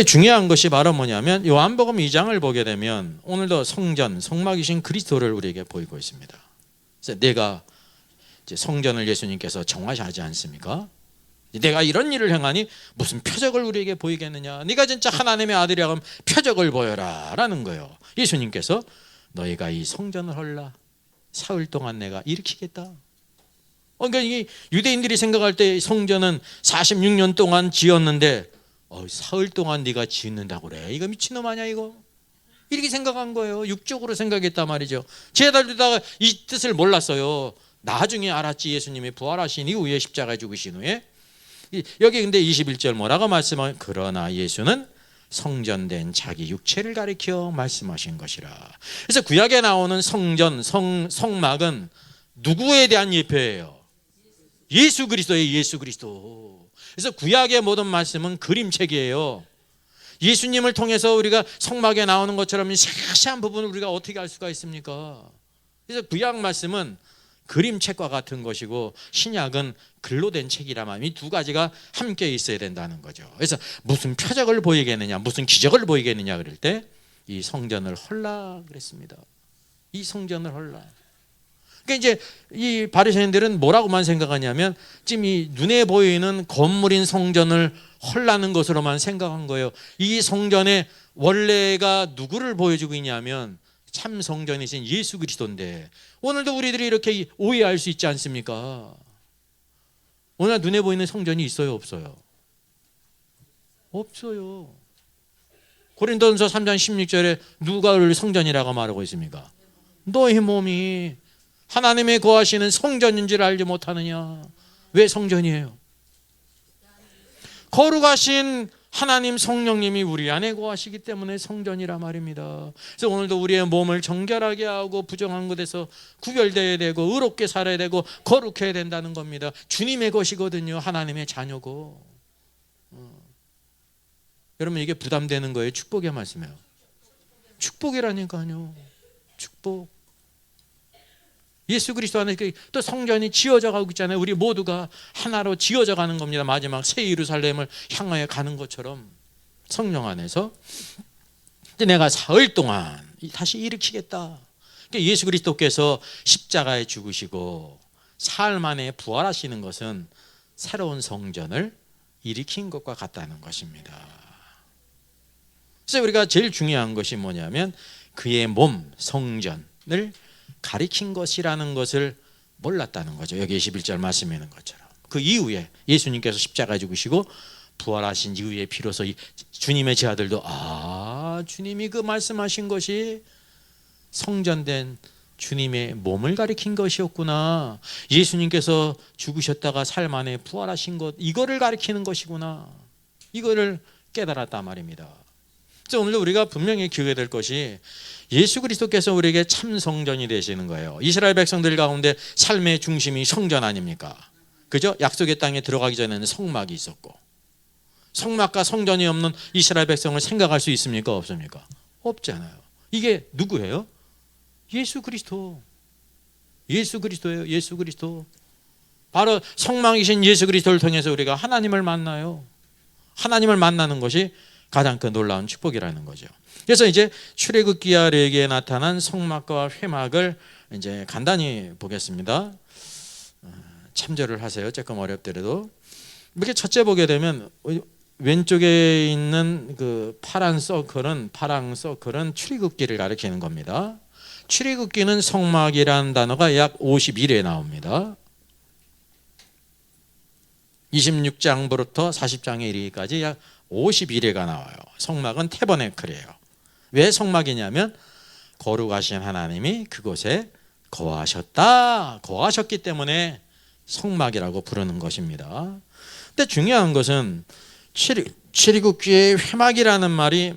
중요한 것이 바로 뭐냐면 요한복음 2장을 보게 되면 오늘도 성전, 성막이신 그리스도를 우리에게 보이고 있습니다. 그래서 내가 이제 성전을 예수님께서 정하시지 않습니까? 내가 이런 일을 행하니 무슨 표적을 우리에게 보이겠느냐? 네가 진짜 하나님의 아들이라 하면 표적을 보여라 라는 거예요. 예수님께서 너희가 이 성전을 헐라 사흘 동안 내가 일으키겠다. 그러니까 이 유대인들이 생각할 때 성전은 46년 동안 지었는데 사흘 동안 네가 짓는다고 그래? 이거 미친놈 아니야 이거? 이렇게 생각한 거예요. 육적으로 생각했단 말이죠. 제자들다가 이 뜻을 몰랐어요. 나중에 알았지. 예수님이 부활하신 이후에 십자가에 죽으신 후에. 여기 근데 21절 뭐라고 말씀하면 그러나 예수는 성전된 자기 육체를 가리켜 말씀하신 것이라. 그래서 구약에 나오는 성전, 성막은 누구에 대한 예표예요? 예수 그리스도예요. 예수 그리스도. 그래서 구약의 모든 말씀은 그림책이에요. 예수님을 통해서 우리가 성막에 나오는 것처럼 세세한 부분을 우리가 어떻게 알 수가 있습니까? 그래서 구약 말씀은 그림책과 같은 것이고 신약은 글로 된 책이라면 이 두 가지가 함께 있어야 된다는 거죠. 그래서 무슨 표적을 보이겠느냐, 무슨 기적을 보이겠느냐 그럴 때 이 성전을 헐라 그랬습니다. 이 성전을 헐라. 그러니까 이제 이 바리새인들은 뭐라고만 생각하냐면 지금 이 눈에 보이는 건물인 성전을 헐라는 것으로만 생각한 거예요. 이 성전의 원래가 누구를 보여주고 있냐면 참 성전이신 예수 그리스도인데 오늘도 우리들이 이렇게 오해할 수 있지 않습니까? 오늘 눈에 보이는 성전이 있어요, 없어요? 없어요. 고린도전서 3장 16절에 누가 성전이라고 말하고 있습니까? 너의 몸이 하나님의 거하시는 성전인 줄 알지 못하느냐? 왜 성전이에요? 거룩하신 하나님 성령님이 우리 안에 거하시기 때문에 성전이라 말입니다. 그래서 오늘도 우리의 몸을 정결하게 하고 부정한 것에서 구별되어야 되고 의롭게 살아야 되고 거룩해야 된다는 겁니다. 주님의 것이거든요. 하나님의 자녀고. 여러분 이게 부담되는 거예요? 축복의 말씀이에요. 축복이라니까요. 축복. 예수 그리스도 안에 또 성전이 지어져 가고 있잖아요. 우리 모두가 하나로 지어져 가는 겁니다. 마지막 새 예루살렘을 향하여 가는 것처럼 성령 안에서 내가 사흘 동안 다시 일으키겠다. 그러니까 예수 그리스도께서 십자가에 죽으시고 사흘 만에 부활하시는 것은 새로운 성전을 일으킨 것과 같다는 것입니다. 그래서 우리가 제일 중요한 것이 뭐냐면 그의 몸 성전을 가리킨 것이라는 것을 몰랐다는 거죠. 여기 21절 말씀에 있는 것처럼 그 이후에 예수님께서 십자가에 죽으시고 부활하신 이후에 비로소 주님의 제자들도 주님이 그 말씀하신 것이 성전된 주님의 몸을 가리킨 것이었구나. 예수님께서 죽으셨다가 살 만에 부활하신 것 이거를 가리키는 것이구나. 이거를 깨달았단 말입니다. 그래서 오늘도 우리가 분명히 기억해야 될 것이 예수 그리스도께서 우리에게 참 성전이 되시는 거예요. 이스라엘 백성들 가운데 삶의 중심이 성전 아닙니까? 그죠? 약속의 땅에 들어가기 전에는 성막이 있었고 성막과 성전이 없는 이스라엘 백성을 생각할 수 있습니까? 없습니까? 없잖아요. 이게 누구예요? 예수 그리스도. 예수 그리스도예요. 예수 그리스도. 바로 성막이신 예수 그리스도를 통해서 우리가 하나님을 만나요. 하나님을 만나는 것이 가장 큰 놀라운 축복이라는 거죠. 그래서 이제 출애굽기와 레위기에 나타난 성막과 회막을 이제 간단히 보겠습니다. 참조를 하세요. 조금 어렵더라도. 이렇게 첫째 보게 되면 왼쪽에 있는 그 파란 서클은 출애굽기를 가리키는 겁니다. 출애굽기는 성막이라는 단어가 약 51회 나옵니다. 26장부터 40장에 이르기까지 약 51회가 나와요. 성막은 태버네클이에요. 왜 성막이냐면 거룩하신 하나님이 그곳에 거하셨기 때문에 성막이라고 부르는 것입니다. 근데 중요한 것은 출애굽기의 회막이라는 말이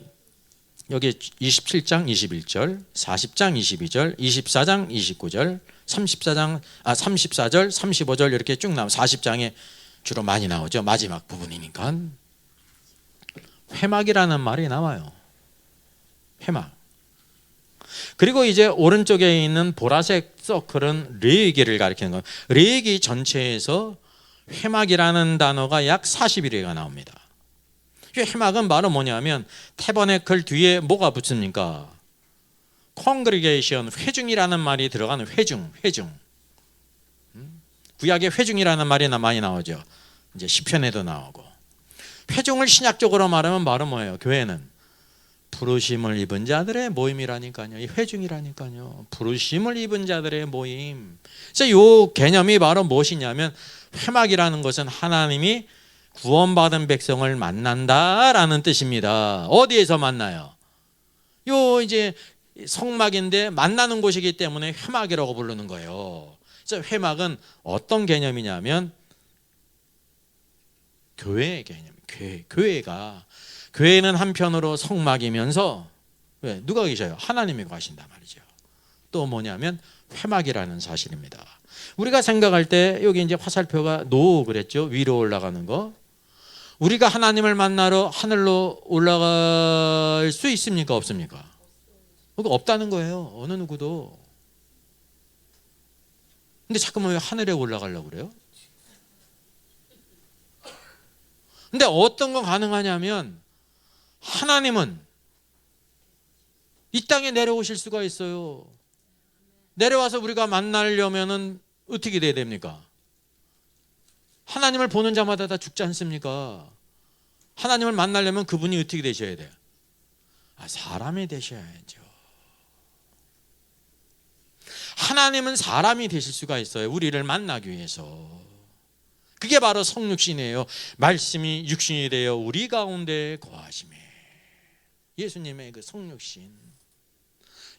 여기 27장 21절, 40장 22절, 24장 29절, 34절, 35절 이렇게 쭉 나오고 40장에 주로 많이 나오죠. 마지막 부분이니까. 회막이라는 말이 나와요. 회막. 그리고 이제 오른쪽에 있는 보라색 서클은 레위기를 가리키는 거예요. 레위기 전체에서 회막이라는 단어가 약 41회가 나옵니다. 이 회막은 바로 뭐냐면 태버네클 뒤에 뭐가 붙습니까? congregation, 회중이라는 말이 들어가는 회중. 구약에 회중이라는 말이 많이 나오죠. 이제 시편에도 나오고. 회중을 신약적으로 말하면 바로 뭐예요? 교회는 부르심을 입은 자들의 모임이라니까요. 이 회중이라니까요. 부르심을 입은 자들의 모임. 그래서 이 개념이 바로 무엇이냐면 회막이라는 것은 하나님이 구원받은 백성을 만난다라는 뜻입니다. 어디에서 만나요? 요 이제 성막인데 만나는 곳이기 때문에 회막이라고 부르는 거예요. 그래서 회막은 어떤 개념이냐면 교회의 개념. 교회는 한편으로 성막이면서 왜? 누가 계셔요? 하나님이 가신단 말이죠. 또 뭐냐면 회막이라는 사실입니다. 우리가 생각할 때 여기 이제 화살표가 노 그랬죠. 위로 올라가는 거. 우리가 하나님을 만나러 하늘로 올라갈 수 있습니까? 없습니까? 그거 없다는 거예요. 어느 누구도. 근데 잠깐만 왜 하늘에 올라가려고 그래요? 근데 어떤 건 가능하냐면 하나님은 이 땅에 내려오실 수가 있어요. 내려와서 우리가 만나려면은 어떻게 돼야 됩니까? 하나님을 보는 자마다 다 죽지 않습니까? 하나님을 만나려면 그분이 어떻게 되셔야 돼요? 사람이 되셔야죠. 하나님은 사람이 되실 수가 있어요. 우리를 만나기 위해서. 그게 바로 성육신이에요. 말씀이 육신이 되어 우리 가운데 거하심에. 예수님의 그 성육신.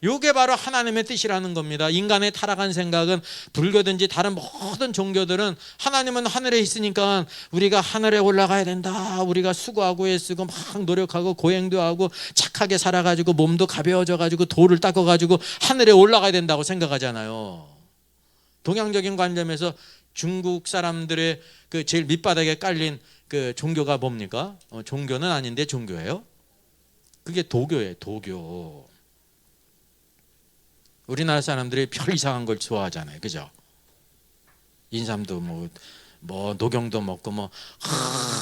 이게 바로 하나님의 뜻이라는 겁니다. 인간의 타락한 생각은 불교든지 다른 모든 종교들은 하나님은 하늘에 있으니까 우리가 하늘에 올라가야 된다. 우리가 수고하고 애쓰고 막 노력하고 고행도 하고 착하게 살아가지고 몸도 가벼워져가지고 돌을 닦아가지고 하늘에 올라가야 된다고 생각하잖아요. 동양적인 관점에서 중국 사람들의 그 제일 밑바닥에 깔린 그 종교가 뭡니까? 종교는 아닌데 종교예요. 그게 도교예요. 도교. 우리나라 사람들이 별 이상한 걸 좋아하잖아요. 그죠? 인삼도 뭐 녹용도 먹고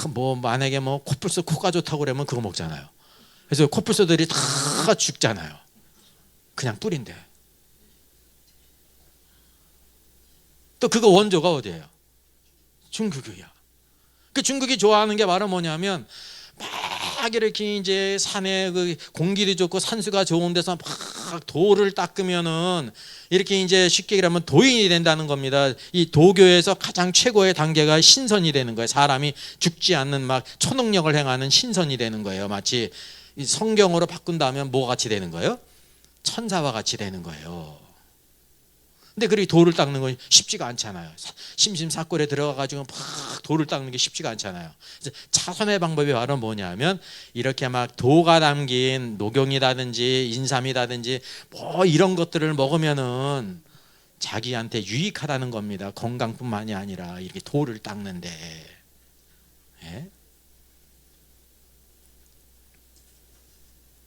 뭐 만약에 뭐 코뿔소 코가 좋다고 그러면 그거 먹잖아요. 그래서 코뿔소들이 다 죽잖아요. 그냥 뿌린데. 또 그거 원조가 어디예요? 중국이야. 그 중국이 좋아하는 게 바로 뭐냐면 막 이렇게 이제 산에 그 공기도 좋고 산수가 좋은 데서 막 돌을 닦으면은 이렇게 이제 쉽게 얘기하면 도인이 된다는 겁니다. 이 도교에서 가장 최고의 단계가 신선이 되는 거예요. 사람이 죽지 않는 막 초능력을 행하는 신선이 되는 거예요. 마치 이 성경으로 바꾼다면 뭐 같이 되는 거예요? 천사와 같이 되는 거예요. 근데 그렇게 돌을 닦는 건 쉽지가 않잖아요. 심심사골에 들어가가지고 막 돌을 닦는 게 쉽지가 않잖아요. 그래서 차선의 방법이 바로 뭐냐면 이렇게 막 도가 담긴 녹용이라든지 인삼이라든지 뭐 이런 것들을 먹으면은 자기한테 유익하다는 겁니다. 건강뿐만이 아니라 이렇게 돌을 닦는데. 예?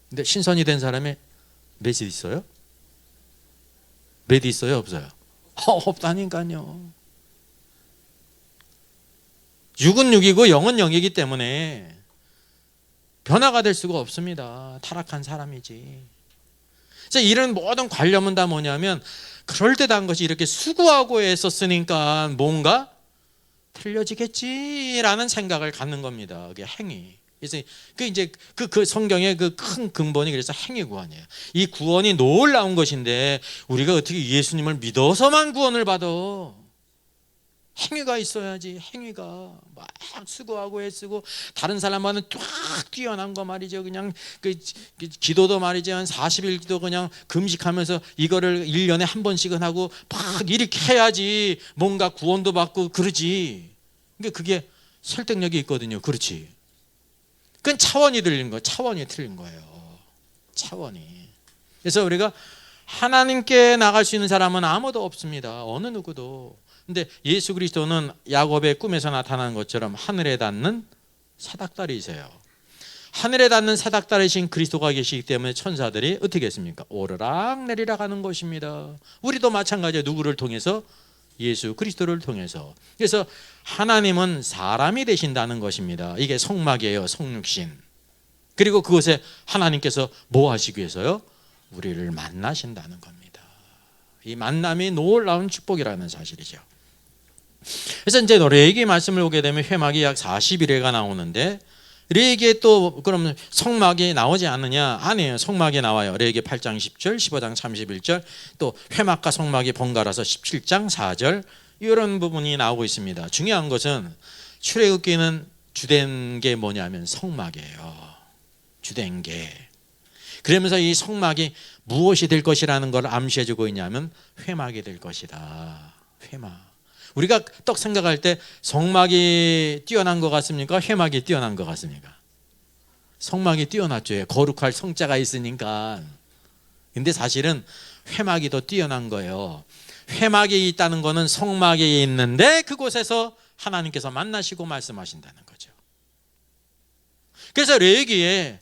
근데 신선이 된 사람이 몇이 있어요? 몇 있어요? 없어요? 없다니까요. 육은 육이고 영은 영이기 때문에 변화가 될 수가 없습니다. 타락한 사람이지. 그래서 이런 모든 관념은 다 뭐냐면 그럴듯한 것이 이렇게 수고하고 애썼으니까 뭔가 틀려지겠지라는 생각을 갖는 겁니다. 그게 행위. 그래서 그 성경의 그 큰 근본이 그래서 행위 구원이에요. 이 구원이 놀라운 것인데 우리가 어떻게 예수님을 믿어서만 구원을 받아? 행위가 있어야지. 행위가 막 수고하고 애쓰고 다른 사람과는 쫙 뛰어난 거 말이죠. 그냥 그 기도도 말이죠. 한 40일 기도 그냥 금식하면서 이거를 1년에 한 번씩은 하고 막 이렇게 해야지 뭔가 구원도 받고 그러지. 그러니까 그게 설득력이 있거든요. 그렇지. 그건 차원이 틀린 거예요. 차원이 틀린 거예요. 차원이. 그래서 우리가 하나님께 나갈 수 있는 사람은 아무도 없습니다. 어느 누구도. 근데 예수 그리스도는 야곱의 꿈에서 나타난 것처럼 하늘에 닿는 사닥다리이세요. 하늘에 닿는 사닥다리신 그리스도가 계시기 때문에 천사들이 어떻게 했습니까? 오르락 내리락 하는 것입니다. 우리도 마찬가지예요. 누구를 통해서? 예수 그리스도를 통해서. 그래서 하나님은 사람이 되신다는 것입니다. 이게 성막이에요. 성육신. 그리고 그것에 하나님께서 뭐 하시기 위해서요? 우리를 만나신다는 겁니다. 이 만남이 놀라운 축복이라는 사실이죠. 그래서 이제 레위기 말씀을 보게 되면 회막이 약 41회가 나오는데, 레위기에 또 그러면 성막이 나오지 않느냐? 아니에요. 성막이 나와요. 레위기 8장 10절, 15장 31절, 또 회막과 성막이 번갈아서 17장 4절, 이런 부분이 나오고 있습니다. 중요한 것은 출애굽기는 주된 게 뭐냐면 성막이에요. 주된 게. 그러면서 이 성막이 무엇이 될 것이라는 걸 암시해주고 있냐면 회막이 될 것이다. 회막. 우리가 떡 생각할 때 성막이 뛰어난 것 같습니까? 회막이 뛰어난 것 같습니까? 성막이 뛰어났죠. 거룩할 성자가 있으니까. 근데 사실은 회막이 더 뛰어난 거예요. 회막이 있다는 것은 성막이 있는데 그곳에서 하나님께서 만나시고 말씀하신다는 거죠. 그래서 레위기에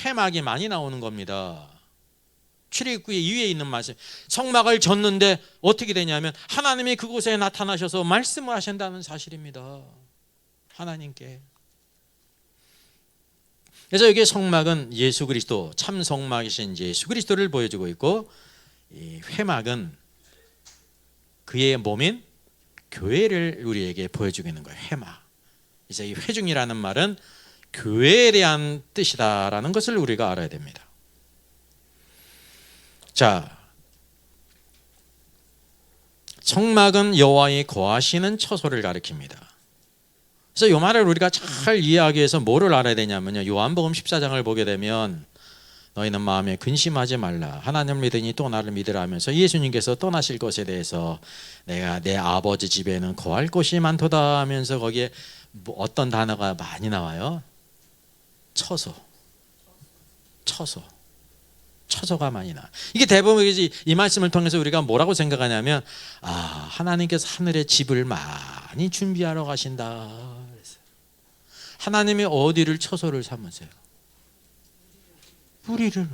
회막이 많이 나오는 겁니다. 출애굽기 이후에 있는 말씀, 성막을 졌는데 어떻게 되냐면 하나님이 그곳에 나타나셔서 말씀을 하신다는 사실입니다. 하나님께. 그래서 여기 성막은 예수 그리스도, 참 성막이신 예수 그리스도를 보여주고 있고, 이 회막은 그의 몸인 교회를 우리에게 보여주고 있는 거예요. 회막. 이제 이 회중이라는 말은 교회에 대한 뜻이다라는 것을 우리가 알아야 됩니다. 자, 성막은 여호와의 거하시는 처소를 가리킵니다. 그래서 이 말을 우리가 잘 이해하기 위해서 뭐를 알아야 되냐면요, 요한복음 14장을 보게 되면 너희는 마음에 근심하지 말라, 하나님을 믿으니 또 나를 믿으라 하면서 예수님께서 떠나실 것에 대해서 내가 내 아버지 집에는 거할 곳이 많도다 하면서 거기에 어떤 단어가 많이 나와요? 처소. 처소가 많이 나. 이게 대부분 이 말씀을 통해서 우리가 뭐라고 생각하냐면, 하나님께서 하늘에 집을 많이 준비하러 가신다. 하나님이 어디를 처소를 삼으세요? 우리를.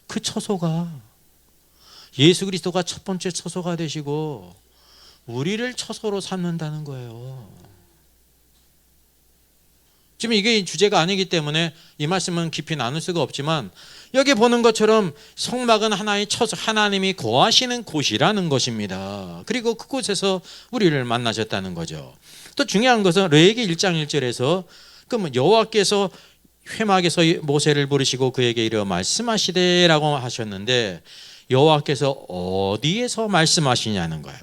그 처소가 예수 그리스도가 첫 번째 처소가 되시고 우리를 처소로 삼는다는 거예요. 지금 이게 주제가 아니기 때문에 이 말씀은 깊이 나눌 수가 없지만, 여기 보는 것처럼 성막은 하나의 처소, 하나님이 거하시는 곳이라는 것입니다. 그리고 그곳에서 우리를 만나셨다는 거죠. 또 중요한 것은 레위기 1장 1절에서 그러면 여호와께서 회막에서 모세를 부르시고 그에게 이르어 말씀하시되라고 하셨는데, 여호와께서 어디에서 말씀하시냐는 거예요.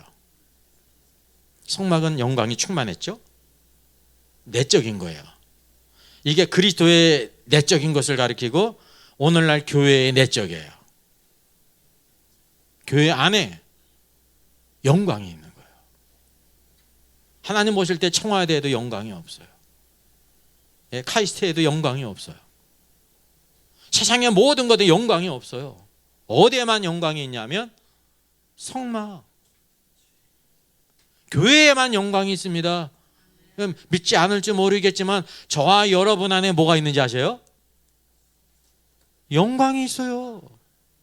성막은 영광이 충만했죠. 내적인 거예요. 이게 그리스도의 내적인 것을 가리키고 오늘날 교회의 내적이에요. 교회 안에 영광이 있는 거예요. 하나님 보실 때 청와대에도 영광이 없어요. 카이스트에도 영광이 없어요. 세상의 모든 것에 영광이 없어요. 어디에만 영광이 있냐면 성막, 교회에만 영광이 있습니다. 믿지 않을지 모르겠지만 저와 여러분 안에 뭐가 있는지 아세요? 영광이 있어요.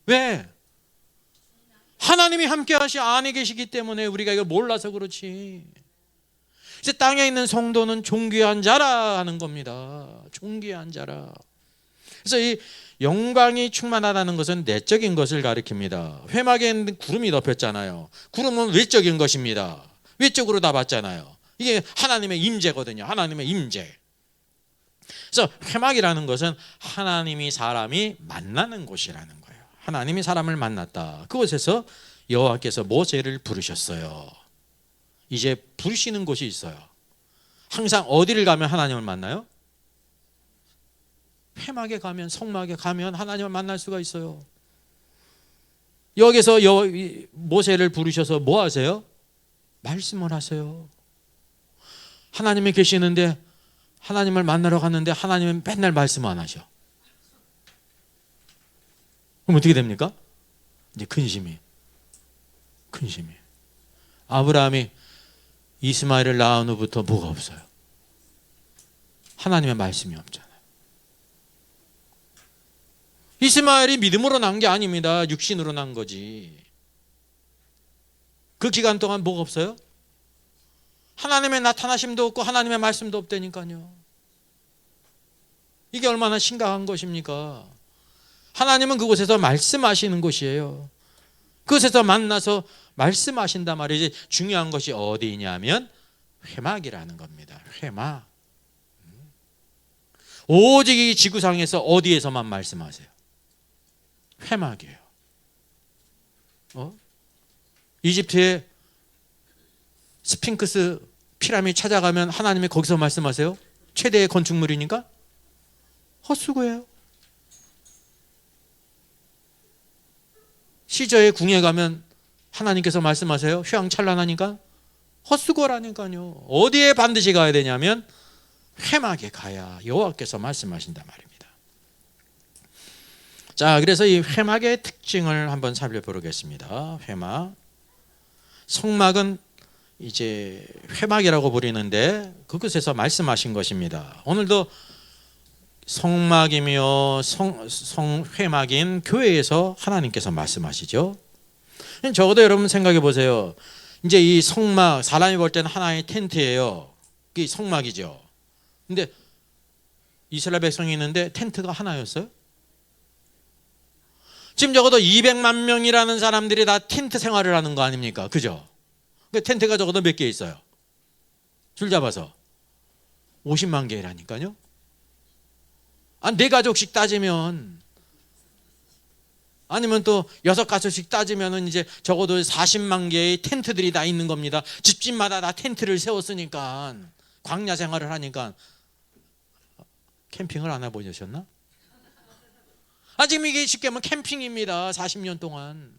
왜? 하나님이 함께 안에 계시기 때문에 우리가 이걸 몰라서 그렇지. 이제 땅에 있는 성도는 존귀한 자라 하는 겁니다. 존귀한 자라. 그래서 이 영광이 충만하다는 것은 내적인 것을 가리킵니다. 회막에 구름이 덮였잖아요. 구름은 외적인 것입니다. 외적으로 다 봤잖아요. 이게 하나님의 임재거든요. 하나님의 임재. 그래서 회막이라는 것은 하나님이 사람이 만나는 곳이라는 거예요. 하나님이 사람을 만났다. 그곳에서 여호와께서 모세를 부르셨어요. 이제 부르시는 곳이 있어요. 항상 어디를 가면 하나님을 만나요? 회막에 가면, 성막에 가면 하나님을 만날 수가 있어요. 여기서 모세를 부르셔서 뭐 하세요? 말씀을 하세요. 하나님이 계시는데, 하나님을 만나러 갔는데 하나님은 맨날 말씀 안 하셔. 그럼 어떻게 됩니까? 이제 근심이. 아브라함이 이스마엘을 낳은 후부터 뭐가 없어요? 하나님의 말씀이 없잖아요. 이스마엘이 믿음으로 난 게 아닙니다. 육신으로 난 거지. 그 기간 동안 뭐가 없어요? 하나님의 나타나심도 없고 하나님의 말씀도 없다니까요. 이게 얼마나 심각한 것입니까? 하나님은 그곳에서 말씀하시는 곳이에요. 그곳에서 만나서 말씀하신단 말이지. 중요한 것이 어디냐면 회막이라는 겁니다. 회막. 오직 이 지구상에서 어디에서만 말씀하세요? 회막이에요. 이집트의 스핑크스 피라미드 찾아가면 하나님이 거기서 말씀하세요? 최대의 건축물이니까? 헛수고예요. 시저의 궁에 가면 하나님께서 말씀하세요? 휘황찬란하니까? 헛수고라니까요. 어디에 반드시 가야 되냐면 회막에 가야 여호와께서 말씀하신단 말입니다. 자, 그래서 이 회막의 특징을 한번 살펴보겠습니다. 회막. 성막은 이제 회막이라고 부르는데 그곳에서 말씀하신 것입니다. 오늘도 성막이며 회막인 교회에서 하나님께서 말씀하시죠. 적어도 여러분 생각해 보세요. 이제 이 성막, 사람이 볼 때는 하나의 텐트예요. 그게 성막이죠. 근데 이스라엘 백성이 있는데 텐트가 하나였어요? 지금 적어도 200만 명이라는 사람들이 다 텐트 생활을 하는 거 아닙니까? 그죠? 텐트가 적어도 몇 개 있어요? 줄 잡아서 50만 개라니까요. 네 가족씩 따지면, 아니면 또 6가족씩 따지면은 이제 적어도 40만 개의 텐트들이 다 있는 겁니다. 집집마다 다 텐트를 세웠으니까, 광야 생활을 하니까. 캠핑을 안 해보셨나? 지금 이게 쉽게 하면 캠핑입니다. 40년 동안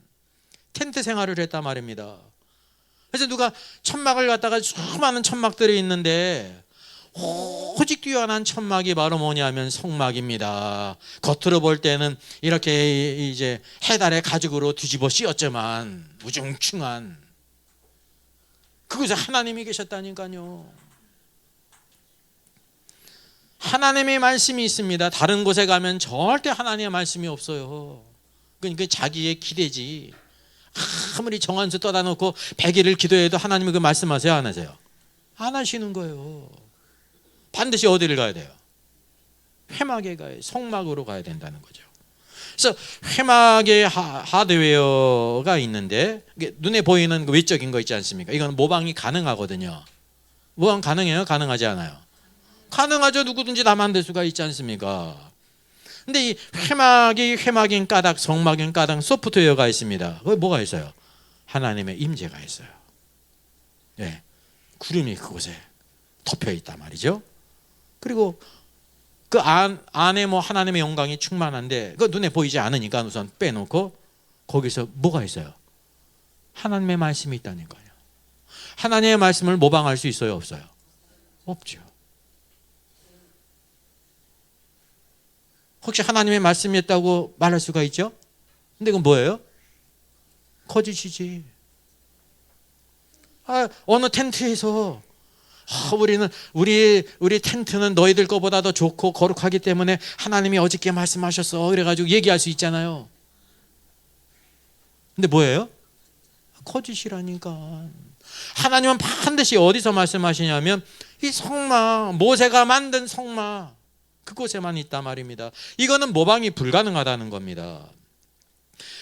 텐트 생활을 했단 말입니다. 그래서 누가 천막을 갖다가 수많은 천막들이 있는데 오직 뛰어난 천막이 바로 뭐냐면 성막입니다. 겉으로 볼 때는 이렇게 이제 해달의 가죽으로 뒤집어 씌웠지만 우중충한 그곳에 하나님이 계셨다니까요. 하나님의 말씀이 있습니다. 다른 곳에 가면 절대 하나님의 말씀이 없어요. 그러니까 자기의 기대지. 아무리 정한수 떠다 놓고 100일을 기도해도 하나님이 그 말씀하세요? 안 하세요? 안 하시는 거예요. 반드시 어디를 가야 돼요? 회막에 가야, 성막으로 가야 된다는 거죠. 그래서 회막의 하드웨어가 있는데 눈에 보이는 그 외적인 거 있지 않습니까? 이건 모방이 가능하거든요. 모방 가능해요? 가능하지 않아요? 가능하죠. 누구든지 다 만들 수가 있지 않습니까? 근데 이 회막인 까닭, 성막인 까닭 소프트웨어가 있습니다. 거기 뭐가 있어요? 하나님의 임재가 있어요. 네, 구름이 그곳에 덮여 있단 말이죠. 그리고 그 안에 뭐 하나님의 영광이 충만한데 그 눈에 보이지 않으니까 우선 빼놓고 거기서 뭐가 있어요? 하나님의 말씀이 있다니까요. 하나님의 말씀을 모방할 수 있어요? 없어요? 없죠. 혹시 하나님의 말씀이었다고 말할 수가 있죠? 근데 그건 뭐예요? 거짓이지. 어느 텐트에서 우리 텐트는 너희들 거보다 더 좋고 거룩하기 때문에 하나님이 어저께 말씀하셨어. 그래가지고 얘기할 수 있잖아요. 근데 뭐예요? 거짓이라니까. 하나님은 반드시 어디서 말씀하시냐면 이 성막, 모세가 만든 성막 그곳에만 있단 말입니다. 이거는 모방이 불가능하다는 겁니다.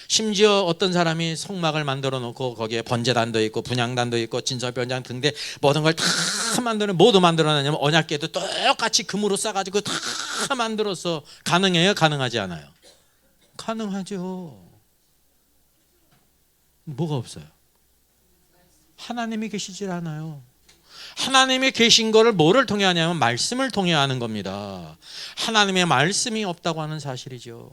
심지어 어떤 사람이 성막을 만들어 놓고 거기에 번제단도 있고 분향단도 있고 진설변장 등대 모든 걸 다 모두 만들어내냐면 언약궤도 똑같이 금으로 싸가지고 다 만들어서 가능해요? 가능하지 않아요? 가능하죠. 뭐가 없어요? 하나님이 계시질 않아요. 하나님이 계신 거를 뭐를 통해 하냐면 말씀을 통해 하는 겁니다. 하나님의 말씀이 없다고 하는 사실이죠.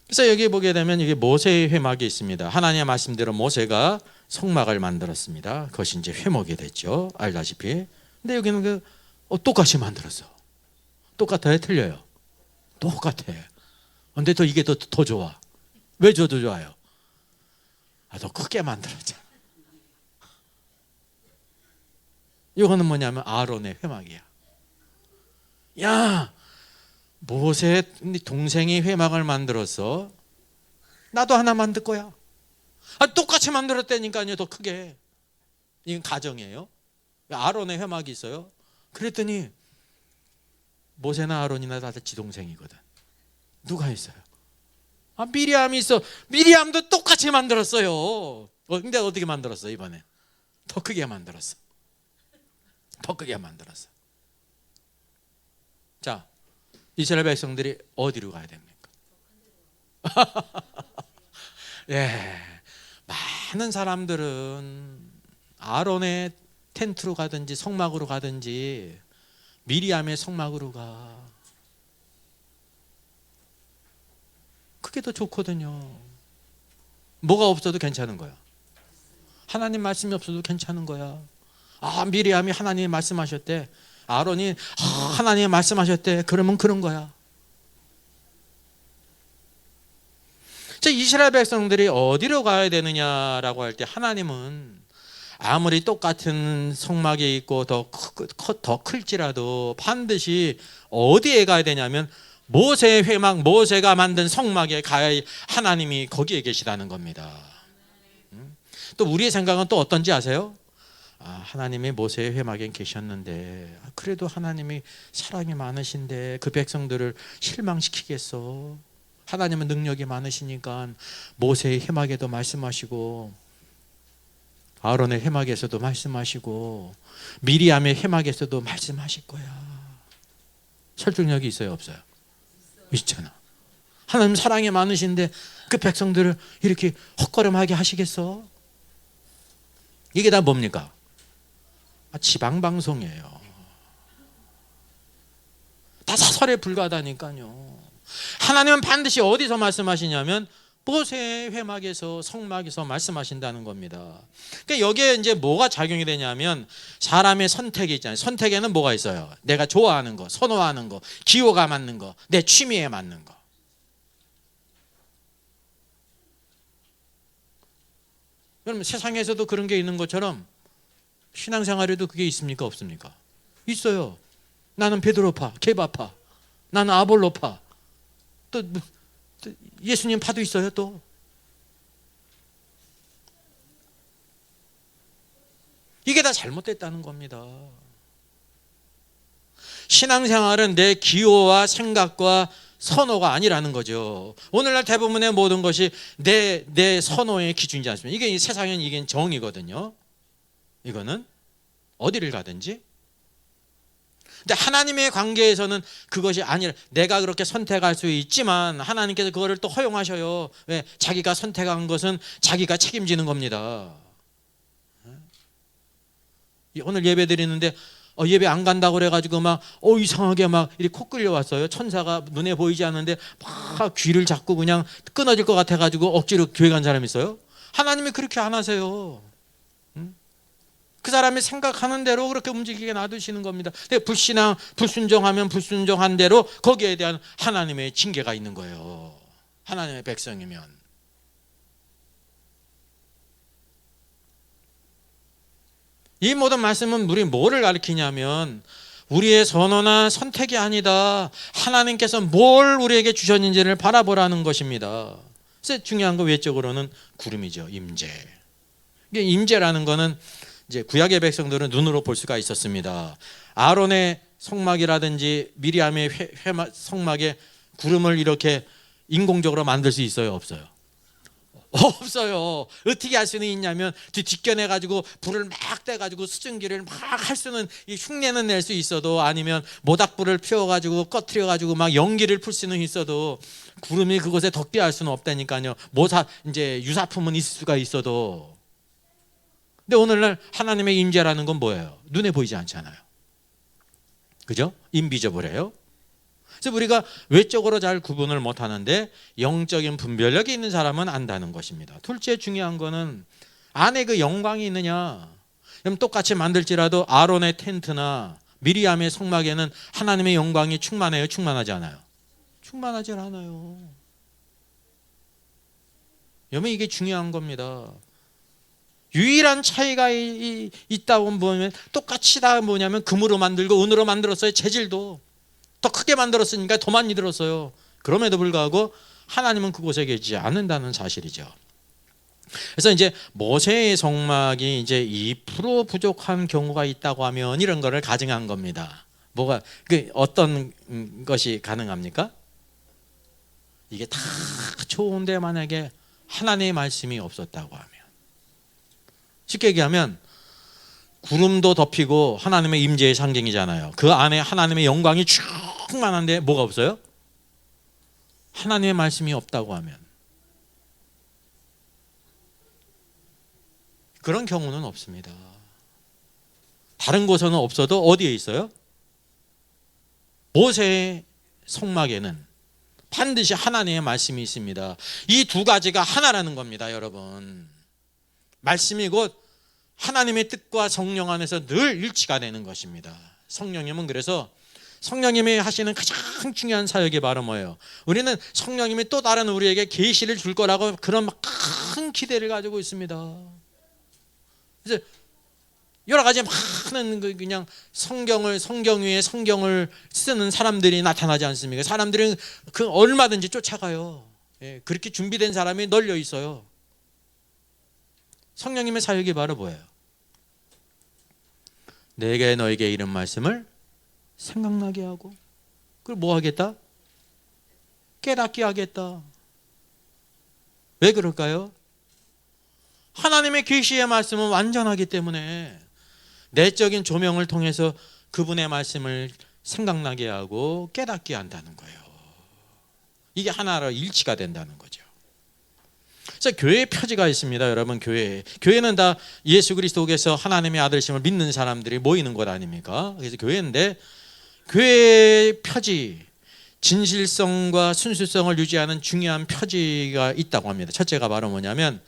그래서 여기 보게 되면 이게 모세의 회막이 있습니다. 하나님의 말씀대로 모세가 성막을 만들었습니다. 그것이 이제 회막이 됐죠. 알다시피. 근데 여기는 똑같이 만들었어. 똑같아요? 틀려요? 똑같아. 근데 이게 더 좋아. 왜 더 좋아요? 더 크게 만들었잖아. 이거는 뭐냐면 아론의 회막이야. 야, 모세 동생이 회막을 만들었어. 나도 하나 만들 거야. 똑같이 만들었다니까요. 더 크게. 이건 가정이에요. 아론의 회막이 있어요. 그랬더니 모세나 아론이나 다들 지동생이거든. 누가 있어요? 미리암이 있어. 미리암도 똑같이 만들었어요. 근데 어떻게 만들었어? 이번에 더 크게 만들었어. 더 크게 만들었어. 자, 이스라엘 백성들이 어디로 가야 됩니까? 예, 많은 사람들은 아론의 텐트로 가든지 성막으로 가든지 미리암의 성막으로 가. 그게 더 좋거든요. 뭐가 없어도 괜찮은 거야. 하나님 말씀이 없어도 괜찮은 거야. 미리암이 하나님이 말씀하셨대. 아론이 하나님이 말씀하셨대. 그러면 그런 거야. 이스라엘 백성들이 어디로 가야 되느냐라고 할 때 하나님은 아무리 똑같은 성막에 있고 더 클지라도 반드시 어디에 가야 되냐면 모세의 회막, 모세가 만든 성막에 가야 하나님이 거기에 계시다는 겁니다. 또 우리의 생각은 또 어떤지 아세요? 하나님이 모세의 회막에 계셨는데 그래도 하나님이 사랑이 많으신데 그 백성들을 실망시키겠어? 하나님은 능력이 많으시니까 모세의 회막에도 말씀하시고 아론의 회막에서도 말씀하시고 미리암의 회막에서도 말씀하실 거야. 설득력이 있어요, 없어요? 있잖아. 하나님 사랑이 많으신데 그 백성들을 이렇게 헛걸음하게 하시겠어? 이게 다 뭡니까? 지방방송이에요. 다 사설에 불과하다니까요. 하나님은 반드시 어디서 말씀하시냐면 모세의 회막에서 성막에서 말씀하신다는 겁니다. 그러니까 여기에 이제 뭐가 작용이 되냐면 사람의 선택이 있잖아요. 선택에는 뭐가 있어요? 내가 좋아하는 거, 선호하는 거, 기호가 맞는 거, 내 취미에 맞는 거. 여러분 세상에서도 그런 게 있는 것처럼 신앙생활에도 그게 있습니까? 없습니까? 있어요. 나는 베드로파, 케바파, 나는 아볼로파, 또 예수님 파도 있어요. 또 이게 다 잘못됐다는 겁니다. 신앙생활은 내 기호와 생각과 선호가 아니라는 거죠. 오늘날 대부분의 모든 것이 내 선호의 기준이지 않습니까? 이게 세상엔 이게 정이거든요. 이거는 어디를 가든지. 근데 하나님의 관계에서는 그것이 아니라 내가 그렇게 선택할 수 있지만 하나님께서 그거를 또 허용하셔요. 왜? 자기가 선택한 것은 자기가 책임지는 겁니다. 오늘 예배 드리는데 예배 안 간다고 그래가지고 막 이상하게 막 이렇게 코 끌려 왔어요. 천사가 눈에 보이지 않는데 막 귀를 잡고 그냥 끊어질 것 같아가지고 억지로 교회 간 사람이 있어요. 하나님이 그렇게 안 하세요. 그 사람이 생각하는 대로 그렇게 움직이게 놔두시는 겁니다. 근데 불신앙, 불순종하면 불순종한 대로 거기에 대한 하나님의 징계가 있는 거예요. 하나님의 백성이면. 이 모든 말씀은 우리 뭐를 가르치냐면 우리의 선호나 선택이 아니다. 하나님께서 뭘 우리에게 주셨는지를 바라보라는 것입니다. 그래서 중요한 거 외적으로는 구름이죠. 임재. 이게 임재라는 거는 이제 구약의 백성들은 눈으로 볼 수가 있었습니다. 아론의 성막이라든지 미리암의 성막에 구름을 이렇게 인공적으로 만들 수 있어요? 없어요? 없어요. 어떻게 할 수는 있냐면 뒷견해 가지고 불을 막 떼 가지고 수증기를 막 할 수는 흉내는 낼 수 있어도 아니면 모닥불을 피워 가지고 꺼트려 가지고 막 연기를 풀 수는 있어도 구름이 그곳에 덕비할 수는 없다니까요. 이제 유사품은 있을 수가 있어도. 근데 오늘날 하나님의 임재라는 건 뭐예요? 눈에 보이지 않잖아요. 그죠? 인비저블해요. 그래서 우리가 외적으로 잘 구분을 못하는데 영적인 분별력이 있는 사람은 안다는 것입니다. 둘째 중요한 거는 안에 그 영광이 있느냐. 그럼 똑같이 만들지라도 아론의 텐트나 미리암의 성막에는 하나님의 영광이 충만해요? 충만하지 않아요? 충만하지 않아요. 여러분 이게 중요한 겁니다. 유일한 차이가 있다고 보면 똑같이 다 뭐냐면 금으로 만들고 은으로 만들었어요. 재질도 더 크게 만들었으니까 더 많이 들었어요. 그럼에도 불구하고 하나님은 그곳에 계시지 않는다는 사실이죠. 그래서 이제 모세의 성막이 이제 2% 부족한 경우가 있다고 하면 이런 거를 가정한 겁니다. 뭐가 어떤 것이 가능합니까? 이게 다 좋은데 만약에 하나님의 말씀이 없었다고 하면, 쉽게 얘기하면 구름도 덮이고 하나님의 임재의 상징이잖아요. 그 안에 하나님의 영광이 충만한데 뭐가 없어요? 하나님의 말씀이 없다고 하면, 그런 경우는 없습니다. 다른 곳에는 없어도 어디에 있어요? 모세의 성막에는 반드시 하나님의 말씀이 있습니다. 이 두 가지가 하나라는 겁니다, 여러분. 말씀이 곧 하나님의 뜻과 성령 안에서 늘 일치가 되는 것입니다. 성령님은 그래서 성령님이 하시는 가장 중요한 사역이 바로 뭐예요? 우리는 성령님이 또 다른 우리에게 계시를 줄 거라고 그런 큰 기대를 가지고 있습니다. 그래서 여러 가지 많은 그냥 성경 위에 성경을 쓰는 사람들이 나타나지 않습니까? 사람들은 그 얼마든지 쫓아가요. 예, 그렇게 준비된 사람이 널려 있어요. 성령님의 사역이 바로 뭐예요? 내게 너에게 이런 말씀을 생각나게 하고, 그걸 뭐 하겠다? 깨닫게 하겠다. 왜 그럴까요? 하나님의 계시의 말씀은 완전하기 때문에 내적인 조명을 통해서 그분의 말씀을 생각나게 하고 깨닫게 한다는 거예요. 이게 하나로 일치가 된다는 거죠. 그래서 교회의 표지가 있습니다, 여러분. 교회는 다 예수 그리스도께서 하나님의 아들심을 믿는 사람들이 모이는 곳 아닙니까? 그래서 교회인데, 교회의 표지, 진실성과 순수성을 유지하는 중요한 표지가 있다고 합니다. 첫째가 바로 뭐냐면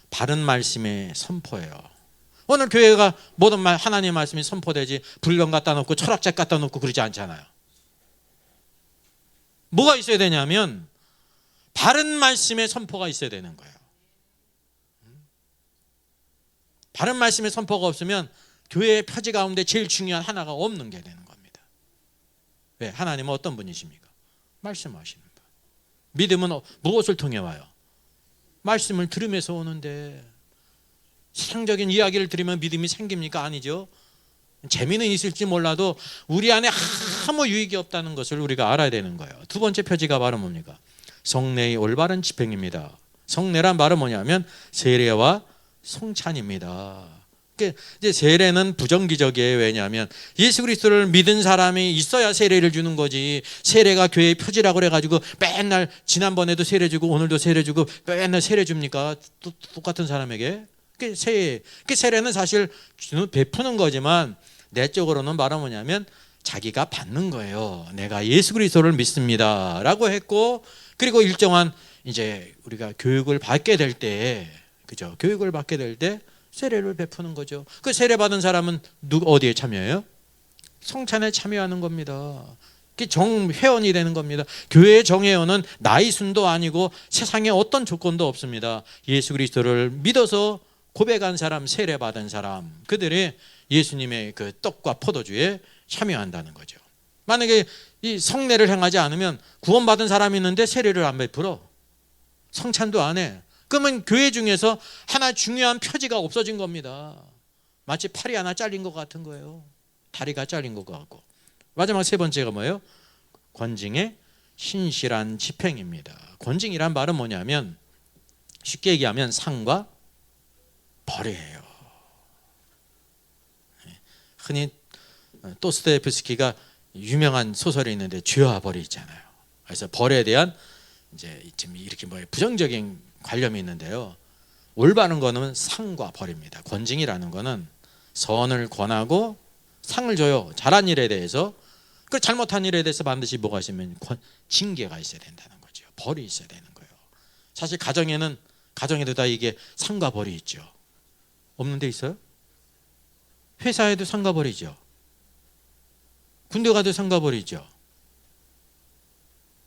바른 말씀의 선포예요. 오늘 교회가 모든 하나님의 말씀이 선포되지 불경 갖다 놓고 철학책 갖다 놓고 그러지 않잖아요. 뭐가 있어야 되냐면 바른 말씀의 선포가 있어야 되는 거예요. 바른 말씀의 선포가 없으면 교회의 표지 가운데 제일 중요한 하나가 없는 게 되는 겁니다. 왜? 하나님은 어떤 분이십니까? 말씀하시는 분. 믿음은 무엇을 통해 와요? 말씀을 들으면서 오는데, 세상적인 이야기를 들으면 믿음이 생깁니까? 아니죠. 재미는 있을지 몰라도 우리 안에 아무 유익이 없다는 것을 우리가 알아야 되는 거예요. 두 번째 표지가 바로 뭡니까? 성례의 올바른 집행입니다. 성례란 말은 뭐냐면 세례와 성찬입니다. 이제 세례는 부정기적이에요. 왜냐하면 예수 그리스도를 믿은 사람이 있어야 세례를 주는 거지. 세례가 교회의 표지라고 그래가지고 맨날 지난번에도 세례 주고 오늘도 세례 주고 맨날 세례 줍니까? 똑같은 사람에게. 세례는 사실 베푸는 거지만 내적으로는 바로 뭐냐면 자기가 받는 거예요. 내가 예수 그리스도를 믿습니다 라고 했고, 그리고 일정한 이제 우리가 교육을 받게 될 때, 그죠? 교육을 받게 될 때 세례를 베푸는 거죠. 그 세례 받은 사람은 어디에 참여해요? 성찬에 참여하는 겁니다. 그게 정회원이 되는 겁니다. 교회의 정회원은 나이 순도 아니고 세상에 어떤 조건도 없습니다. 예수 그리스도를 믿어서 고백한 사람, 세례 받은 사람, 그들이 예수님의 그 떡과 포도주에 참여한다는 거죠. 만약에 이 성례를 행하지 않으면 구원받은 사람이 있는데 세례를 안 베풀어, 성찬도 안 해, 그러면 교회 중에서 하나 중요한 표지가 없어진 겁니다. 마치 팔이 하나 잘린 것 같은 거예요. 다리가 잘린 것 같고. 마지막 세 번째가 뭐예요? 권징의 신실한 집행입니다. 권징이란 말은 뭐냐면 쉽게 얘기하면 상과 벌이에요. 흔히 도스토옙스키가 유명한 소설이 있는데 죄와 벌이 있잖아요. 그래서 벌에 대한 이제 지금 이렇게 부정적인 관념이 있는데요. 올바른 거는 상과 벌입니다. 권징이라는 거는 선을 권하고 상을 줘요. 잘한 일에 대해서. 그 잘못한 일에 대해서 반드시 뭐가 있으면 징계가 있어야 된다는 거죠. 벌이 있어야 되는 거예요. 사실 가정에도 다 이게 상과 벌이 있죠. 없는 데 있어요? 회사에도 상과 벌이 있죠. 군대 가도 상과 벌이 있죠.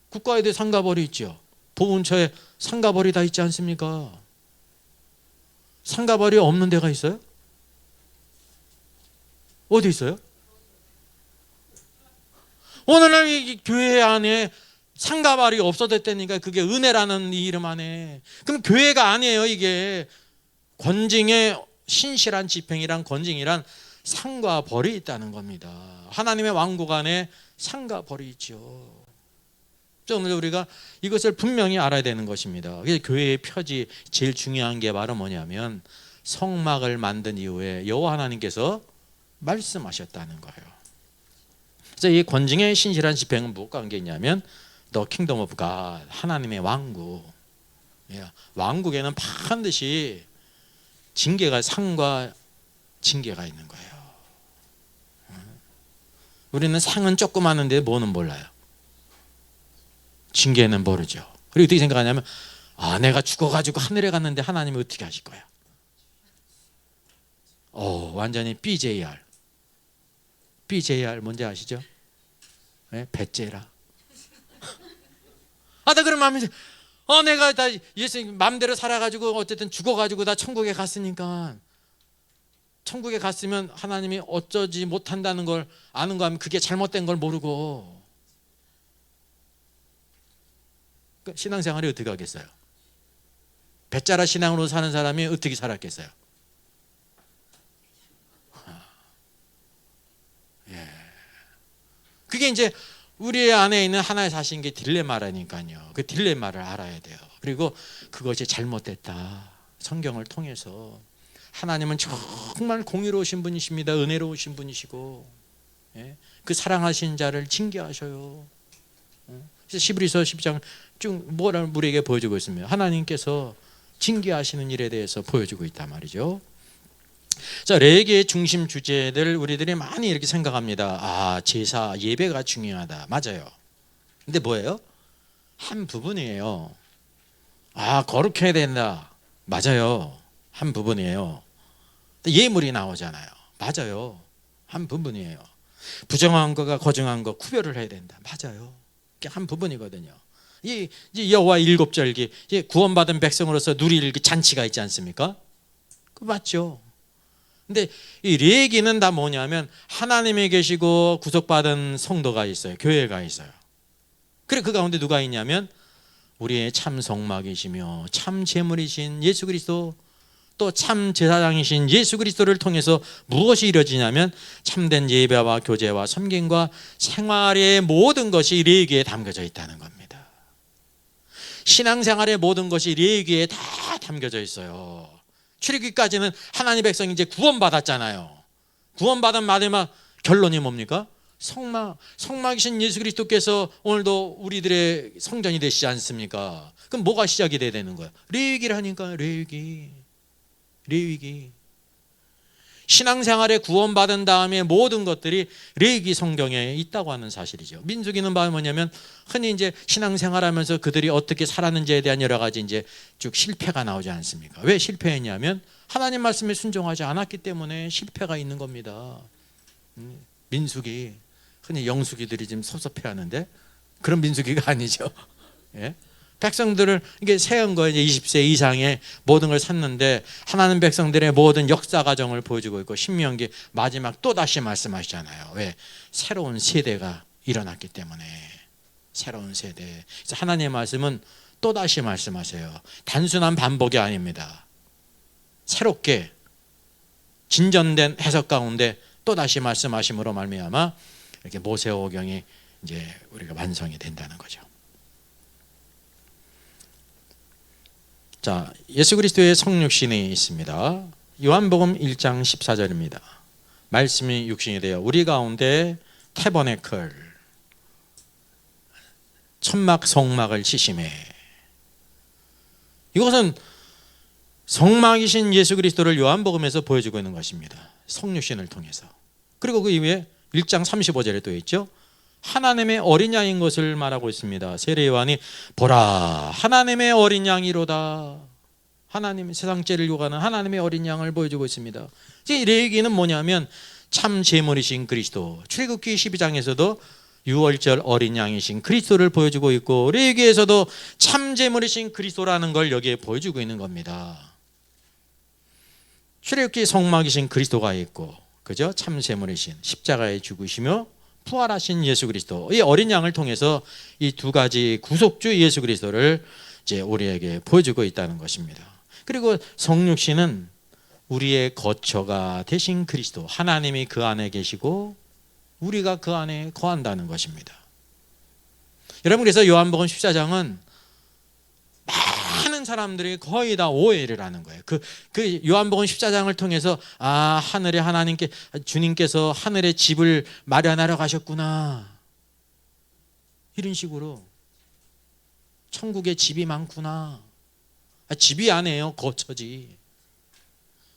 국가에도 상과 벌이 있죠. 보훈처에 상과 벌이 다 있지 않습니까? 상과 벌이 없는 데가 있어요? 어디 있어요? 오늘날 이 교회 안에 상가발이 없어졌다니까. 그게 은혜라는 이 이름 안에. 그럼 교회가 아니에요. 이게 권징의 신실한 집행이란, 권징이란 상과 벌이 있다는 겁니다. 하나님의 왕국 안에 상과 벌이 있죠. 오늘 우리가 이것을 분명히 알아야 되는 것입니다. 교회의 표지 제일 중요한 게 바로 뭐냐면 성막을 만든 이후에 여호와 하나님께서 말씀하셨다는 거예요. 그래서 이 권징의 신실한 집행은 무엇과 관계있냐면 The Kingdom of God, 하나님의 왕국. 왕국에는 반드시 징계가, 상과 징계가 있는 거예요. 우리는 상은 조그마한데 뭐는 몰라요. 징계는 모르죠. 그리고 어떻게 생각하냐면 내가 죽어가지고 하늘에 갔는데 하나님이 어떻게 하실 거야? 완전히 BJR 뭔지 아시죠? 네? 배째라. 나 그러면 내가 다 예수님 마음대로 살아가지고 어쨌든 죽어가지고 다 천국에 갔으니까, 천국에 갔으면 하나님이 어쩌지 못한다는 걸 아는 거 하면 그게 잘못된 걸 모르고 신앙생활이 어떻게 하겠어요? 배짜라 신앙으로 사는 사람이 어떻게 살았겠어요? 그게 이제 우리 안에 있는 하나의 사실인 게 딜레마라니까요. 그 딜레마를 알아야 돼요. 그리고 그것이 잘못됐다. 성경을 통해서 하나님은 정말 공의로우신 분이십니다. 은혜로우신 분이시고, 그 사랑하신 자를 징계하셔요. 그래서 히브리서 10장 쭉 뭐라는 우리에게 보여주고 있습니다. 하나님께서 징계하시는 일에 대해서 보여주고 있단 말이죠. 자, 레위기의 중심 주제들 우리들이 많이 이렇게 생각합니다. 제사, 예배가 중요하다. 맞아요. 근데 뭐예요? 한 부분이에요. 거룩해야 된다. 맞아요. 한 부분이에요. 예물이 나오잖아요. 맞아요. 한 부분이에요. 부정한 거가 거정한 거 구별을 해야 된다. 맞아요. 그게 한 부분이거든요. 이 여호와 일곱절기, 구원받은 백성으로서 누릴 잔치가 있지 않습니까? 그 맞죠. 근데 이 레위기는 다 뭐냐면 하나님이 계시고 구속받은 성도가 있어요. 교회가 있어요. 그래, 그 가운데 누가 있냐면 우리의 참 성막이시며 참 제물이신 예수 그리스도, 또 참 제사장이신 예수 그리스도를 통해서 무엇이 이루어지냐면 참된 예배와 교제와 섬김과 생활의 모든 것이 레위기에 담겨져 있다는 겁니다. 신앙생활의 모든 것이 레위기에 다 담겨져 있어요. 출애굽기까지는 하나님 백성이 이제 구원받았잖아요. 구원받은 마지막 결론이 뭡니까? 성막이신 예수 그리스도께서 오늘도 우리들의 성전이 되시지 않습니까? 그럼 뭐가 시작이 돼야 되는 거야? 레위기라니까. 레위기. 신앙생활에 구원받은 다음에 모든 것들이 레위기 성경에 있다고 하는 사실이죠. 민수기는 뭐냐면 흔히 이제 신앙생활하면서 그들이 어떻게 살았는지에 대한 여러 가지 이제 쭉 실패가 나오지 않습니까? 왜 실패했냐면 하나님 말씀에 순종하지 않았기 때문에 실패가 있는 겁니다. 민수기, 흔히 영수기들이 지금 섭섭해하는데 그런 민수기가 아니죠. 백성들을 이게 세운 거예요. 이제 20세 이상의 모든 걸 샀는데 하나님 백성들의 모든 역사 과정을 보여주고 있고, 신명기 마지막 또 다시 말씀하시잖아요. 왜? 새로운 세대가 일어났기 때문에. 새로운 세대. 그래서 하나님의 말씀은 또 다시 말씀하세요. 단순한 반복이 아닙니다. 새롭게 진전된 해석 가운데 또 다시 말씀하심으로 말미암아 이렇게 모세오경이 이제 우리가 완성이 된다는 거죠. 자, 예수 그리스도의 성육신이 있습니다. 요한복음 1장 14절입니다. 말씀이 육신이 되어 우리 가운데 태버네클, 천막 성막을 치심해. 이것은 성막이신 예수 그리스도를 요한복음에서 보여주고 있는 것입니다. 성육신을 통해서. 그리고 그 이후에 1장 35절에 또 있죠. 하나님의 어린 양인 것을 말하고 있습니다. 세례 요한이 보라 하나님의 어린 양이로다. 하나님, 세상 죄를 요구하는 하나님의 어린 양을 보여주고 있습니다. 이 레위기는 뭐냐면 참 제물이신 그리스도, 출애굽기 12장에서도 유월절 어린 양이신 그리스도를 보여주고 있고, 레위기에서도 참 제물이신 그리스도라는 걸 여기에 보여주고 있는 겁니다. 출애굽기 성막이신 그리스도가 있고, 그죠? 참 제물이신 십자가에 죽으시며 부활하신 예수 그리스도, 이 어린 양을 통해서 이 두 가지 구속주 예수 그리스도를 이제 우리에게 보여주고 있다는 것입니다. 그리고 성육신은 우리의 거처가 되신 그리스도, 하나님이 그 안에 계시고 우리가 그 안에 거한다는 것입니다. 여러분, 그래서 요한복음 14장은 많은 사람들이 거의 다 오해를 하는 거예요. 그 요한복음 14장을 통해서 하늘에 주님께서 하늘에 집을 마련하러 가셨구나, 이런 식으로 천국에 집이 많구나. 집이 아니에요, 거처지.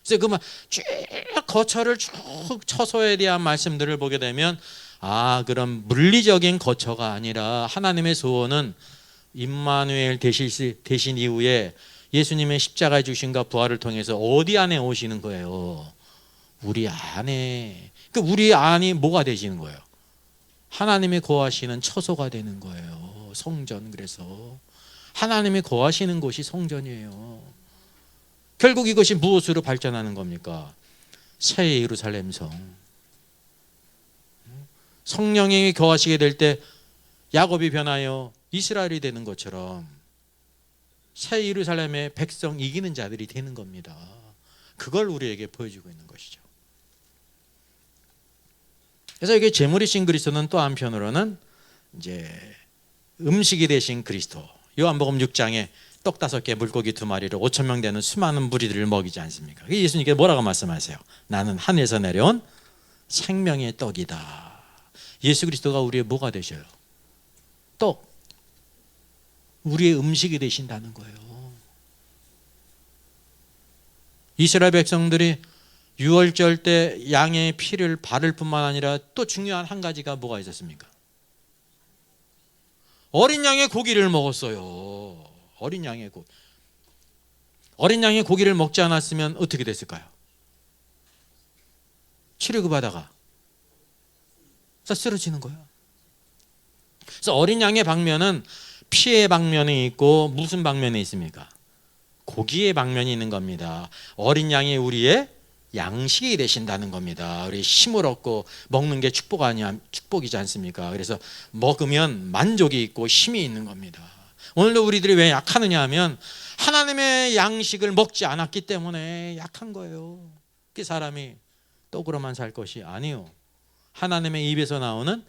그래서 그만 쭉 거처를 쭉 처소에 대한 말씀들을 보게 되면 그럼 물리적인 거처가 아니라 하나님의 소원은 임마누엘 되신 이후에 예수님의 십자가의 죽으심과 부활을 통해서 어디 안에 오시는 거예요? 우리 안에. 우리 안이 뭐가 되시는 거예요? 하나님이 거하시는 처소가 되는 거예요. 성전. 그래서 하나님이 거하시는 곳이 성전이에요. 결국 이것이 무엇으로 발전하는 겁니까? 새 예루살렘 성. 성령이 거하시게 될 때 야곱이 변하여 이스라엘이 되는 것처럼 새 예루살렘의 백성, 이기는 자들이 되는 겁니다. 그걸 우리에게 보여주고 있는 것이죠. 그래서 이게 제물이신 그리스도는 또 한편으로는 이제 음식이 되신 그리스도. 요한복음 6장에 떡 5개 물고기 2마리를 5천 명 되는 수많은 무리들을 먹이지 않습니까? 예수님께서 뭐라고 말씀하세요? 나는 하늘에서 내려온 생명의 떡이다. 예수 그리스도가 우리의 뭐가 되셔요? 떡. 우리의 음식이 되신다는 거예요. 이스라엘 백성들이 유월절 때 양의 피를 바를 뿐만 아니라 또 중요한 한 가지가 뭐가 있었습니까? 어린 양의 고기를 먹었어요. 어린 양의 고기를 먹지 않았으면 어떻게 됐을까요? 치료받다가 쓰러지는 거예요. 그래서 어린 양의 방면은 피의 방면이 있고 무슨 방면이 있습니까? 고기의 방면이 있는 겁니다. 어린 양이 우리의 양식이 되신다는 겁니다. 우리 힘을 얻고 먹는 게 축복이지 않습니까? 그래서 먹으면 만족이 있고 힘이 있는 겁니다. 오늘도 우리들이 왜 약하느냐 하면 하나님의 양식을 먹지 않았기 때문에 약한 거예요. 그 사람이 떡으로만 살 것이 아니요, 하나님의 입에서 나오는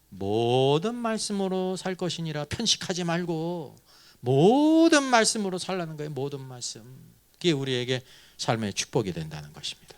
모든 말씀으로 살 것이니라. 편식하지 말고 모든 말씀으로 살라는 거예요. 모든 말씀. 그게 우리에게 삶의 축복이 된다는 것입니다.